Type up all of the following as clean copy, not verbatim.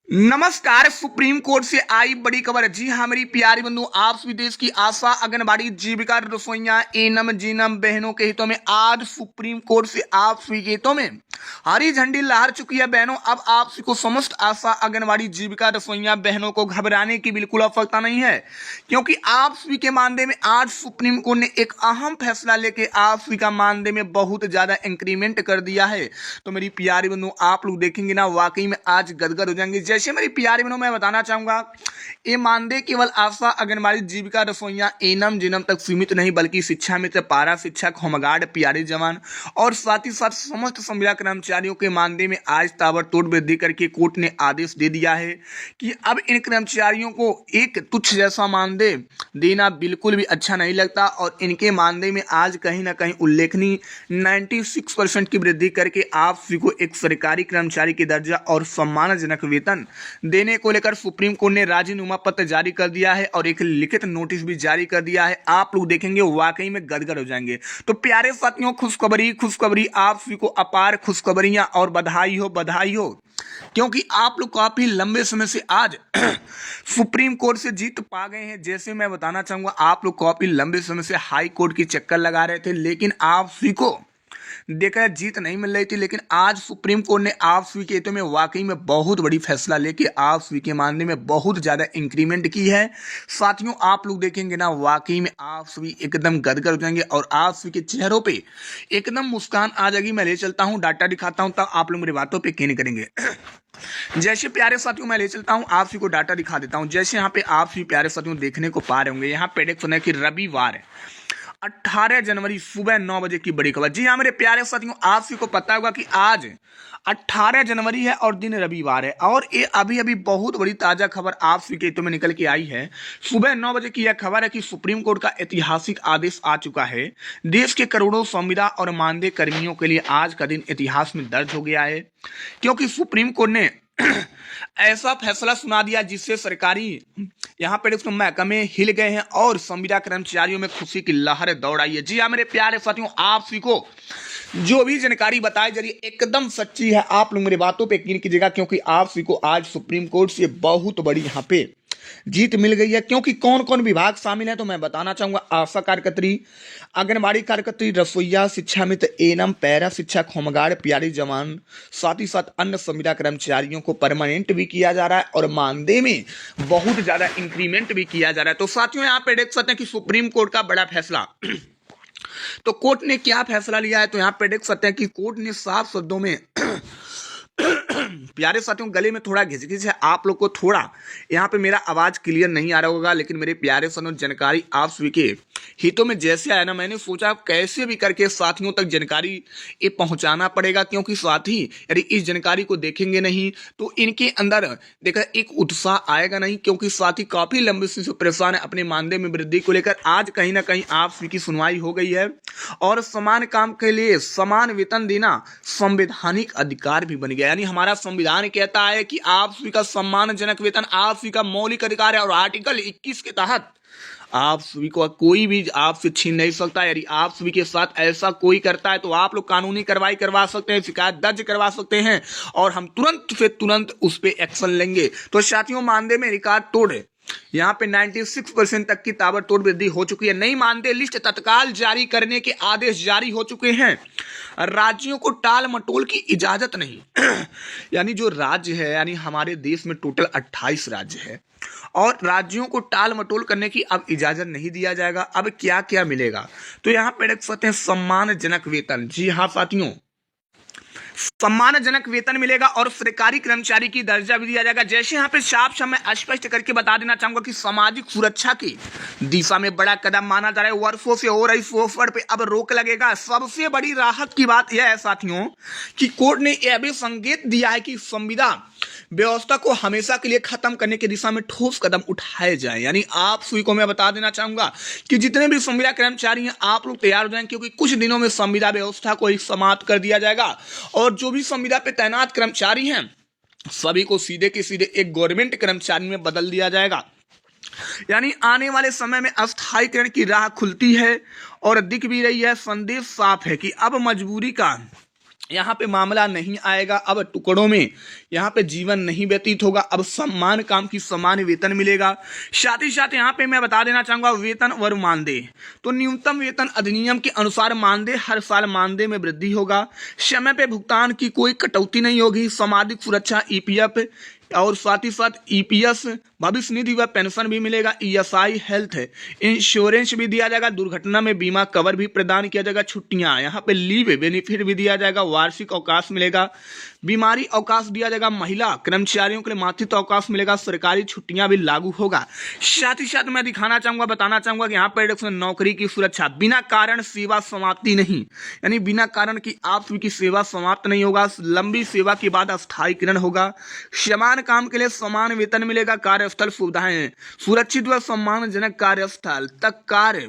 नमस्कार। Supreme court से आई बड़ी खबर। जी हाँ मेरी प्यारी बंधु, आप सभी देश की आशा आंगनबाड़ी जीविका रसोइया एनम जीनम बहनों के हितों में आज सुप्रीम कोर्ट से आप सभी के हितों में हरी झंडी लहर चुकी है। बहनों, अब आप सभी को समस्त आशा आंगनबाड़ी जीविका रसोइया बहनों को घबराने की बिल्कुल आवश्यकता नहीं है, क्योंकि आप सभी के मानदेय में आज सुप्रीम कोर्ट ने एक अहम फैसला लेके आप सभी का मानदेय में बहुत ज्यादा इंक्रीमेंट कर दिया है। तो मेरी प्यारी बंधु, आप लोग देखेंगे ना, वाकई में आज गदगद हो जाएंगे। जैसे मेरी प्यारी बहनों, मैं बताना चाहूंगा, ये मानदेय केवल आशा आंगनबाड़ी जीविका रसोइया एनम जिनम तक सीमित नहीं, बल्कि शिक्षा मित्र, पारा शिक्षक, होमगार्ड, प्यारे जवान और साथ ही साथ समस्त संविदा कर्मचारियों के मानदेय में आज ताबड़तोड़ वृद्धि करके कोर्ट ने आदेश दे दिया है कि अब इन कर्मचारियों को एक तुच्छ जैसा मानदेय देना बिल्कुल भी अच्छा नहीं लगता और इनके मानदेय में आज कहीं ना कहीं उल्लेखनीय 96% की वृद्धि करके आप सभी को एक सरकारी कर्मचारी की दर्जा और सम्मानजनक वेतन देने को लेकर सुप्रीम कोर्ट ने राजीनामा पत्र जारी कर दिया है और एक लिखित नोटिस भी जारी कर दिया है। आप लोग देखेंगे वाकई में गदगद हो जाएंगे। तो प्यारे साथियों, खुशखबरी आप सभी को अपार खुशखबरियां और बधाई हो, क्योंकि आप लोग काफी लंबे समय से आज सुप्रीम कोर्ट से जीत पा गए हैं। जैसे मैं बताना चाहूंगा, आप लोग काफी लंबे समय से हाई कोर्ट की चक्कर लगा रहे थे, लेकिन आप सभी को देखा जीत नहीं मिल रही थी। लेकिन आज सुप्रीम कोर्ट ने आप सभी के हितों में वाकई में बहुत बड़ी फैसला लेके आप सभी के मानदेय में बहुत ज्यादा इंक्रीमेंट की है। साथियों, आप लोग देखेंगे ना, वाकई में आप सभी एकदम गदगद हो जाएंगे और आप सभी के चेहरों पे एकदम मुस्कान आ जाएगी। मैं ले चलता हूँ, डाटा दिखाता हूँ, तब आप लोग मेरी बातों पे यकीन करेंगे। जैसे प्यारे साथियों, मैं ले चलता हूं, आप सभी को डाटा दिखा देता हूं। जैसे यहाँ पे आप सभी प्यारे साथियों देखने को पा रहे होंगे, यहाँ प्रेडिक्शन है कि रविवार 18 जनवरी सुबह 9 बजे की बड़ी खबर। जी हाँ मेरे प्यारे साथियों, आप सभी को पता होगा कि आज 18 जनवरी है और दिन रविवार है, और ये अभी अभी बहुत बड़ी ताजा खबर आप सभी के हितों में निकल के आई है। सुबह 9 बजे की यह खबर है कि सुप्रीम कोर्ट का ऐतिहासिक आदेश आ चुका है। देश के करोड़ों संविदा और मानदेय कर्मियों के लिए आज का दिन इतिहास में दर्ज हो गया है, क्योंकि सुप्रीम कोर्ट ने ऐसा फैसला सुना दिया जिससे सरकारी यहाँ पे महकमे हिल गए हैं और संविदा कर्मचारियों में खुशी की लहर दौड़ आई है। जी हाँ मेरे प्यारे साथियों, आप सभी को जो भी जानकारी बताई जा रही है एकदम सच्ची है। आप लोग मेरी बातों पे यकीन कीजिएगा, क्योंकि आप सभी को आज सुप्रीम कोर्ट से बहुत बड़ी यहाँ पे जीत मिल गई है। क्योंकि कौन कौन विभाग शामिल है तो मैं बताना चाहूंगा। आशा कार्यकर्त्री, आंगनबाड़ी कार्यकर्त्री, रसोईया, शिक्षा मित्र, एनम, पैरा शिक्षक, होमगार्ड, प्यारे जवान, साथ ही साथ अन्य संविदा कर्मचारियों को परमानेंट भी किया जा रहा है और मानदेय में बहुत ज्यादा इंक्रीमेंट भी किया जा रहा है। तो साथियों, यहाँ पे देख सकते हैं कि सुप्रीम कोर्ट का बड़ा फैसला। तो कोर्ट ने क्या फैसला लिया है, तो यहाँ पे देख सकते हैं कि कोर्ट ने साफ शब्दों में प्यारे साथियों, गले में थोड़ा घिच है, आप लोग को थोड़ा यहाँ पे मेरा आवाज क्लियर नहीं आ रहा होगा, लेकिन मेरे प्यारे साथियों, जानकारी आप सभी के हितों में जैसे आया ना, मैंने सोचा कैसे भी करके साथियों तक जानकारी ये पहुंचाना पड़ेगा, क्योंकि साथी यदि इस जानकारी को देखेंगे नहीं तो इनके अंदर देखा एक उत्साह आएगा नहीं, क्योंकि साथी काफी लंबे से परेशान है अपने मानदेय में वृद्धि को लेकर। आज कहीं ना कहीं आप सभी की सुनवाई हो गई है और समान काम के लिए समान वेतन देना संवैधानिक अधिकार भी बन गया। यानी हमारा संविधान कहता है कि आप सभी का सम्मानजनक वेतन आप सभी का मौलिक अधिकार है और आर्टिकल 21 के तहत आप सभी को कोई भी आपसे छीन नहीं सकता। यदि आप सभी के साथ ऐसा कोई करता है तो आप लोग कानूनी कार्रवाई करवा सकते हैं, शिकायत दर्ज करवा सकते हैं और हम तुरंत से तुरंत उस पर एक्शन लेंगे। तो साथियों, मानदेय में रिकॉर्ड तोड़ यहाँ पे 96% तक की ताबड़तोड़ वृद्धि हो चुकी है। नई मानदेय लिस्ट तत्काल जारी करने के आदेश जारी हो चुके हैं। राज्यों को टाल मटोल की इजाजत नहीं। यानी जो राज्य है, यानी हमारे देश में टोटल 28 राज्य है और राज्यों को टाल मटोल करने की अब इजाजत नहीं दिया जाएगा। अब क्या क्या मिलेगा, तो यहाँ पे देख सकते हैं सम्मानजनक वेतन। जी हाँ साथियों, सम्मानजनक वेतन मिलेगा और सरकारी कर्मचारी की दर्जा भी दिया जाएगा। जैसे यहाँ पे साफ मैं स्पष्ट करके बता देना चाहूंगा कि सामाजिक सुरक्षा की दिशा में बड़ा कदम माना जा रहा है। वर्षों से हो रही शोषण पे अब रोक लगेगा। सबसे बड़ी राहत की बात यह है साथियों कि कोर्ट ने यह भी संकेत दिया है कि संविदा व्यवस्था को हमेशा के लिए खत्म करने की दिशा में ठोस कदम उठाए जाए। यानी आप सभी को मैं बता देना चाहूंगा कि जितने भी संविदा कर्मचारी हैं आप लोग तैयार हो जाएं, क्योंकि कुछ दिनों में संविदा व्यवस्था को समाप्त कर दिया जाएगा और जो भी संविदा पे तैनात कर्मचारी हैं सभी को सीधे के सीधे एक गवर्नमेंट कर्मचारी में बदल दिया जाएगा। यानी आने वाले समय में अस्थायीकरण की राह खुलती है और दिख भी रही है। संदेश साफ है कि अब मजबूरी का यहाँ पे मामला नहीं आएगा, अब टुकड़ों में यहाँ पे जीवन नहीं व्यतीत होगा, अब समान काम की समान वेतन मिलेगा। साथ ही साथ यहाँ पे मैं बता देना चाहूंगा वेतन और मानदेय। तो न्यूनतम वेतन अधिनियम के अनुसार मानदेय हर साल मानदेय में वृद्धि होगा, समय पे भुगतान की कोई कटौती नहीं होगी, सामाजिक सुरक्षा ईपीएफ और साथ ही साथ ईपीएस भविष्य निधि व पेंशन भी मिलेगा, ईएसआई हेल्थ इंश्योरेंस भी दिया जाएगा, दुर्घटना में बीमा कवर भी प्रदान किया जाएगा, छुट्टियां यहाँ पे लीव बेनिफिट भी दिया जाएगा, वार्षिक अवकाश मिलेगा, बीमारी अवकाश दिया जाएगा, महिला कर्मचारियों के लिए मातृत्व अवकाश मिलेगा, सरकारी छुट्टियां भी लागू होगा। साथ ही साथ मैं दिखाना चाहूंगा बताना चाहूंगा कि यहाँ पर नौकरी की सुरक्षा, बिना कारण सेवा समाप्ति नहीं, यानी बिना कारण की आपकी सेवा समाप्त नहीं होगा, लंबी सेवा के बाद अस्थायीकरण होगा, समान काम के लिए समान वेतन मिलेगा, कार्यस्थल सुविधाएं, सुरक्षित व सम्मानजनक कार्यस्थल तक कार्य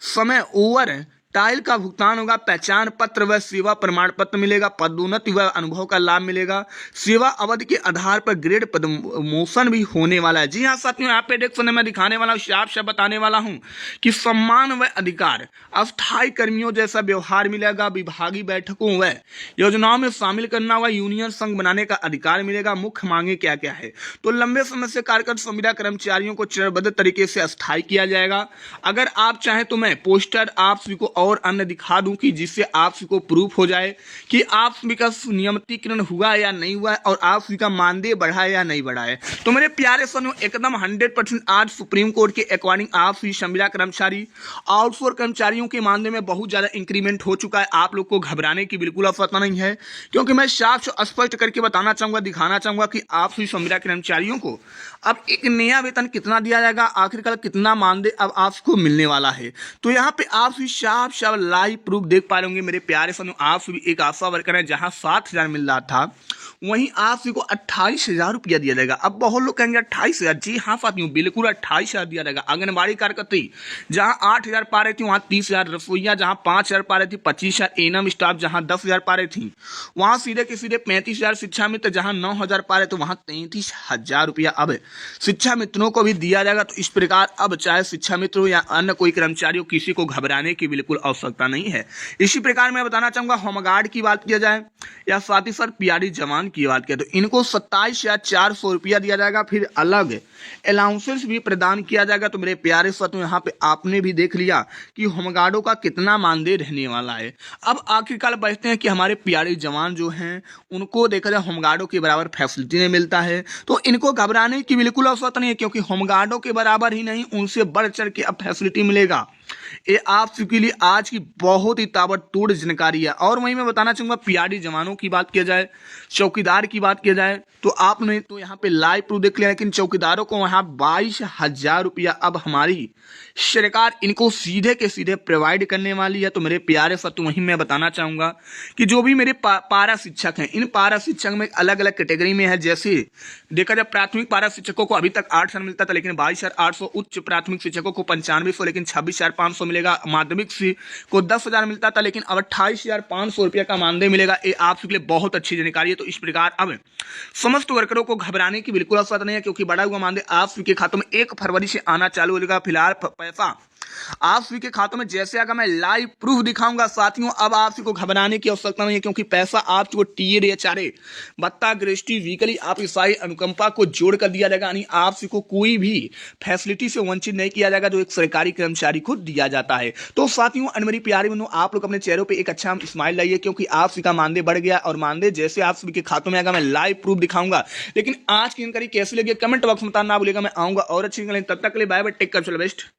समय ओवर टाइल का भुगतान होगा, पहचान पत्र व सेवा प्रमाण पत्र मिलेगा, पदोन्नति व अनुभव का लाभ मिलेगा, सेवा अवधि के आधार पर ग्रेड प्रमोशन भी होने वाला है। जी हाँ साथियों, यहाँ पे देख मैं दिखाने वाला हूँ, साफ साफ बताने वाला हूँ कि सम्मान व अधिकार, अस्थायी कर्मियों जैसा व्यवहार मिलेगा, विभागीय बैठकों व योजनाओं में शामिल करना व यूनियन संघ बनाने का अधिकार मिलेगा। मुख्य मांगे क्या क्या है, तो लंबे समय से कार्यरत संविदा कर्मचारियों को चरणबद्ध तरीके से अस्थायी किया जाएगा। अगर आप चाहें तो मैं पोस्टर आप सभी को और अन्य दिखा दूं कि जिससे आप सभी को प्रूफ हो जाए कि आप सभी का नियमितीकरण हुआ या नहीं हुआ और आप सभी का मानदेय बढ़ा है या नहीं बढ़ा है। तो मेरे प्यारे साथियों, एकदम 100% आज सुप्रीम कोर्ट के अकॉर्डिंग आप सभी संविदा कर्मचारी आउटसोर्स कर्मचारियों के मानदेय में बहुत ज्यादा इंक्रीमेंट हो चुका है। आप लोग को घबराने की बिल्कुल आवश्यकता नहीं है, क्योंकि मैं साफ स्पष्ट करके बताना चाहूंगा, दिखाना चाहूंगा कि आप सभी संविदा कर्मचारियों को अब एक नया वेतन कितना दिया जाएगा, आखिरकार कितना मानदेय अब आपको मिलने वाला है। तो यहाँ पे आप सभी साफ साफ लाइव प्रूफ देख पा रहे होंगे मेरे प्यारे साथियों। आप सभी एक आशा वर्कर है जहां 7,000 मिल रहा था, वहीं आप सभी को 28,000 रुपया दिया जाएगा। अब बहुत लोग कहेंगे 28,000, जी हाँ साथियों, बिल्कुल 28,000 दिया जाएगा। आंगनबाड़ी कार्यकर्त्री जहां 8,000 पा रही थी वहां 30,000, रसोईया जहां 5,000 पा रही थी 25,000, एएनएम स्टाफ जहां 10,000 पा रही थी वहां सीधे के सीधे 35,000, शिक्षा मित्र जहां 9,000 पा रहे थे वहां 33,000 रुपया अब शिक्षा मित्रों को भी दिया जाएगा। तो इस प्रकार अब चाहे शिक्षा मित्र हो या अन्य कोई कर्मचारी हो, किसी को घबराने की बिल्कुल आवश्यकता नहीं है। इसी प्रकार मैं बताना चाहूंगा होमगार्ड की बात किया जाए या साथ ही साथ पीआरडी जवान की बात किया तो इनको 27,400 रुपया दिया जाएगा, फिर अलग अलाउंसेस भी प्रदान किया जाएगा। तो मेरे प्यारे साथियों, यहाँ पे आपने भी देख लिया कि होमगार्डों का कितना मानदेय रहने वाला है। अब आखिरकार बचते हैं कि हमारे पीआरडी जवान जो हैं उनको देखा जाए होमगार्डों के बराबर फैसिलिटी नहीं मिलता है, तो इनको घबराने की बिल्कुल आवश्यकता नहीं है, क्योंकि होमगार्डों के बराबर ही नहीं उनसे बढ़ चढ़ के अब फैसिलिटी मिलेगा। ये आप सबके लिए आज की बहुत ही ताबड़तोड़ जानकारी है। और वहीं मैं बताना चाहूंगा पीआरडी जवानों की बात किया जाए, चौकीदार की बात किया जाए तो आपने तो यहाँ पे लाइव प्रूफ देख लिया, लेकिन चौकीदारों को वहां 22,000 रुपया अब हमारी सरकार इनको सीधे के सीधे प्रोवाइड करने वाली है। तो मेरे प्यारे साथियों, वहीं मैं बताना चाहूंगा कि जो भी मेरे पारा शिक्षक हैं, इन पारा शिक्षक में अलग अलग कैटेगरी में है। जैसे देखा जाए प्राथमिक पारा शिक्षकों को अभी तक 8,000 मिलता था, लेकिन 22,800, उच्च प्राथमिक शिक्षकों को 9500 लेकिन 26,500 मिलेगा, माध्यमिक को 10,000 मिलता था लेकिन अब 28,500 रुपया का मानदेय मिलेगा। ये आप सबके लिए बहुत अच्छी जानकारी है। तो इस प्रकार अब समस्त वर्करों को घबराने की बिल्कुल आवश्यकता नहीं है, क्योंकि बढ़ा हुआ मानदेय आप सबके खातों में 1 फरवरी से आना चालू हो जाएगा। फिलहाल पैसा आप सभी के खातों में जैसे आगा मैं लाइव प्रूफ दिखाऊंगा साथियों। अब आप सभी को घबराने की आवश्यकता नहीं है, क्योंकि पैसा आप सभी को टीए एचआरए भत्ता ग्रेस्टी वीकली आप ईसाई अनुकंपा को जोड़ कर दिया जाएगा। यानी आप सभी को कोई भी फैसिलिटी से वंचित नहीं किया जाएगा जो एक सरकारी कर्मचारी को दिया जाता है। तो साथियों, मेरी प्यारी बहनों, आप लोग अपने चेहरों पर एक अच्छा स्माइल लाइए, क्योंकि आप सभी का मानदेय बढ़ गया और मानदेय जैसे आप सभी के खातों में आएगा मैं लाइव प्रूफ दिखाऊंगा। लेकिन आज की जानकारी कैसी लगी कमेंट बॉक्स में बताना ना भूलिएगा। मैं आऊंगा और अच्छी, तब तक के लिए बाय बाय, टेक केयर, चलो बेस्ट।